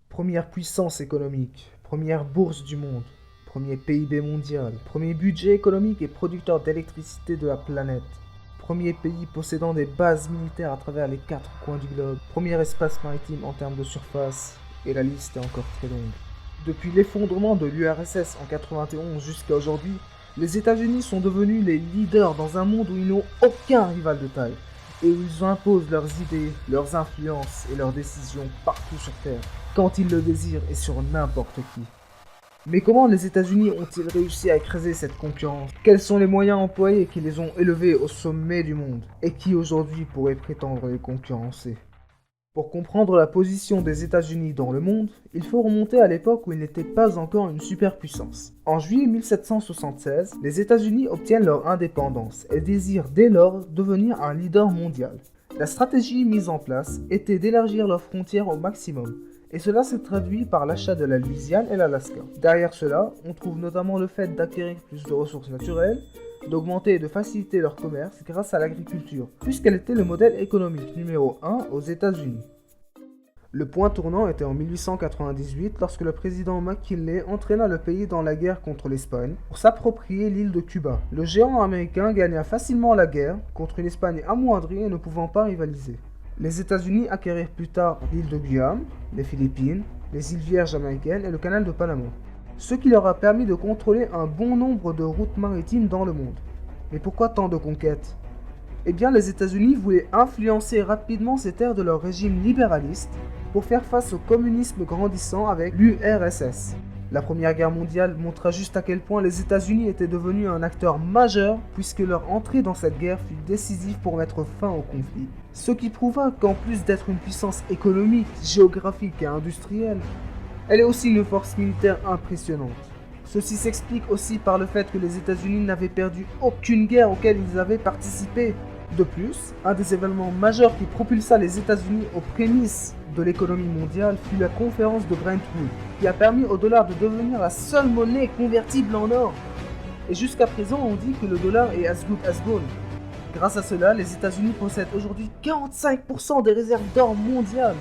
Première puissance économique, première bourse du monde, premier PIB mondial, premier budget économique et producteur d'électricité de la planète, premier pays possédant des bases militaires à travers les 4 coins du globe, premier espace maritime en termes de surface, et la liste est encore très longue. Depuis l'effondrement de l'URSS en 1991 jusqu'à aujourd'hui, les États-Unis sont devenus les leaders dans un monde où ils n'ont aucun rival de taille, et où ils imposent leurs idées, leurs influences et leurs décisions partout sur Terre, quand ils le désirent et sur n'importe qui. Mais comment les États-Unis ont-ils réussi à écraser cette concurrence? Quels sont les moyens employés qui les ont élevés au sommet du monde, et qui aujourd'hui pourraient prétendre les concurrencer? Pour comprendre la position des États-Unis dans le monde, il faut remonter à l'époque où ils n'étaient pas encore une superpuissance. En juillet 1776, les États-Unis obtiennent leur indépendance et désirent dès lors devenir un leader mondial. La stratégie mise en place était d'élargir leurs frontières au maximum, et cela s'est traduit par l'achat de la Louisiane et l'Alaska. Derrière cela, on trouve notamment le fait d'acquérir plus de ressources naturelles, d'augmenter et de faciliter leur commerce grâce à l'agriculture, puisqu'elle était le modèle économique numéro 1 aux États-Unis. Le point tournant était en 1898 lorsque le président McKinley entraîna le pays dans la guerre contre l'Espagne pour s'approprier l'île de Cuba. Le géant américain gagna facilement la guerre contre une Espagne amoindrie et ne pouvant pas rivaliser. Les États-Unis acquérirent plus tard l'île de Guam, les Philippines, les îles Vierges américaines et le canal de Panama, ce qui leur a permis de contrôler un bon nombre de routes maritimes dans le monde. Mais pourquoi tant de conquêtes? Eh bien, les États-Unis voulaient influencer rapidement ces terres de leur régime libéraliste pour faire face au communisme grandissant avec l'URSS. La Première Guerre mondiale montra juste à quel point les États-Unis étaient devenus un acteur majeur puisque leur entrée dans cette guerre fut décisive pour mettre fin au conflit. Ce qui prouva qu'en plus d'être une puissance économique, géographique et industrielle, elle est aussi une force militaire impressionnante. Ceci s'explique aussi par le fait que les États-Unis n'avaient perdu aucune guerre auquel ils avaient participé. De plus, un des événements majeurs qui propulsa les États-Unis aux prémices de l'économie mondiale fut la conférence de Bretton Woods, qui a permis au dollar de devenir la seule monnaie convertible en or. Et jusqu'à présent, on dit que le dollar est as good as gold. Grâce à cela, les États-Unis possèdent aujourd'hui 45% des réserves d'or mondiales.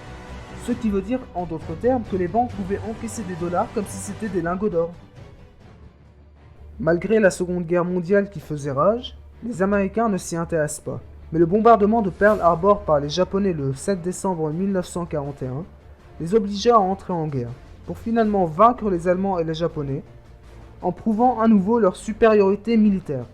Ce qui veut dire, en d'autres termes, que les banques pouvaient encaisser des dollars comme si c'était des lingots d'or. Malgré la Seconde Guerre mondiale qui faisait rage, les Américains ne s'y intéressent pas. Mais le bombardement de Pearl Harbor par les Japonais le 7 décembre 1941 les obligea à entrer en guerre, pour finalement vaincre les Allemands et les Japonais, en prouvant à nouveau leur supériorité militaire.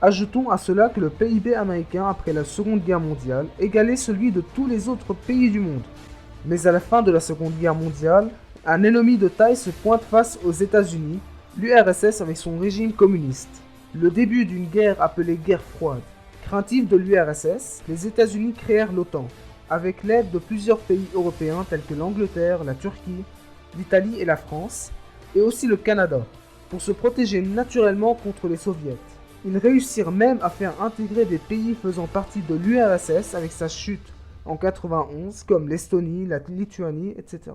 Ajoutons à cela que le PIB américain après la Seconde Guerre mondiale égalait celui de tous les autres pays du monde. Mais à la fin de la Seconde Guerre mondiale, un ennemi de taille se pointe face aux États-Unis, l'URSS avec son régime communiste. Le début d'une guerre appelée guerre froide. Craintifs de l'URSS, les États-Unis créèrent l'OTAN, avec l'aide de plusieurs pays européens tels que l'Angleterre, la Turquie, l'Italie et la France, et aussi le Canada, pour se protéger naturellement contre les soviets. Ils réussirent même à faire intégrer des pays faisant partie de l'URSS avec sa chute en 1991, comme l'Estonie, la Lituanie, etc.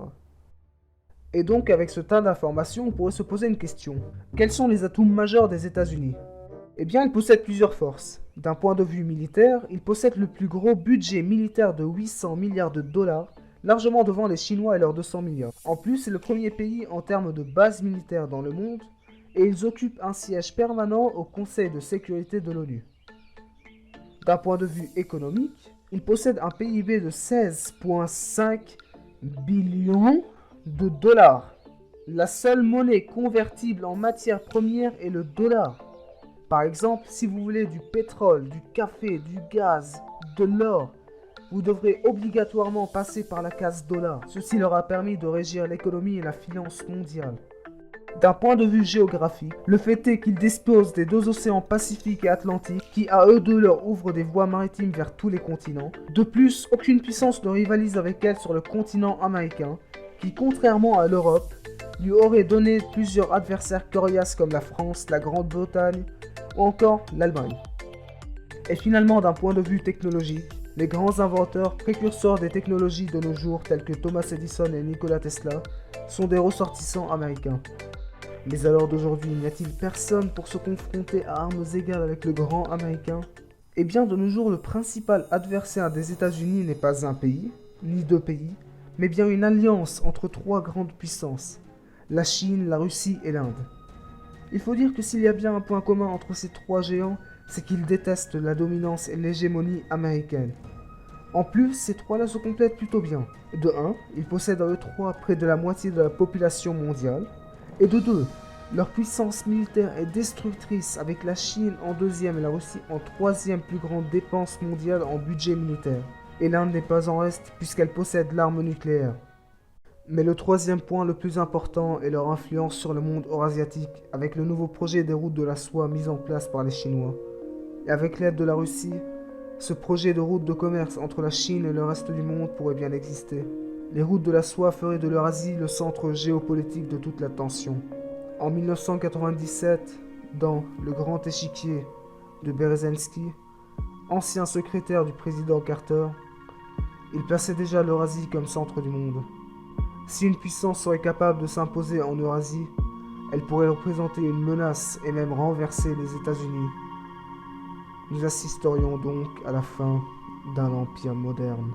Et donc, avec ce tas d'informations, on pourrait se poser une question. Quels sont les atouts majeurs des États-Unis? Eh bien, ils possèdent plusieurs forces. D'un point de vue militaire, ils possèdent le plus gros budget militaire de 800 milliards de dollars, largement devant les Chinois et leurs 200 milliards. En plus, c'est le premier pays en termes de bases militaires dans le monde, et ils occupent un siège permanent au Conseil de sécurité de l'ONU. D'un point de vue économique, ils possèdent un PIB de 16,5 billions de dollars. La seule monnaie convertible en matières premières est le dollar. Par exemple, si vous voulez du pétrole, du café, du gaz, de l'or, vous devrez obligatoirement passer par la case dollar. Ceci leur a permis de régir l'économie et la finance mondiale. D'un point de vue géographique, le fait est qu'ils disposent des deux océans Pacifique et Atlantique qui à eux deux leur ouvrent des voies maritimes vers tous les continents. De plus, aucune puissance ne rivalise avec elle sur le continent américain, qui contrairement à l'Europe, lui aurait donné plusieurs adversaires coriaces comme la France, la Grande-Bretagne ou encore l'Allemagne. Et finalement, d'un point de vue technologique, les grands inventeurs, précurseurs des technologies de nos jours tels que Thomas Edison et Nikola Tesla, sont des ressortissants américains. Mais alors d'aujourd'hui, n'y a-t-il personne pour se confronter à armes égales avec le grand américain? Eh bien, de nos jours, le principal adversaire des États-Unis n'est pas un pays, ni deux pays, mais bien une alliance entre trois grandes puissances, la Chine, la Russie et l'Inde. Il faut dire que s'il y a bien un point commun entre ces trois géants, c'est qu'ils détestent la dominance et l'hégémonie américaine. En plus, ces trois-là se complètent plutôt bien. De 1, ils possèdent à eux trois près de la moitié de la population mondiale. Et de 2, leur puissance militaire est destructrice avec la Chine en deuxième et la Russie en troisième plus grande dépense mondiale en budget militaire. Et l'Inde n'est pas en reste puisqu'elle possède l'arme nucléaire. Mais le troisième point le plus important est leur influence sur le monde eurasiatique avec le nouveau projet des routes de la soie mis en place par les Chinois. Et avec l'aide de la Russie, ce projet de route de commerce entre la Chine et le reste du monde pourrait bien exister. Les routes de la soie feraient de l'Eurasie le centre géopolitique de toute la tension. En 1997, dans Le Grand Échiquier de Berezensky, ancien secrétaire du président Carter, il plaçait déjà l'Eurasie comme centre du monde. Si une puissance serait capable de s'imposer en Eurasie, elle pourrait représenter une menace et même renverser les États-Unis. Nous assisterions donc à la fin d'un empire moderne.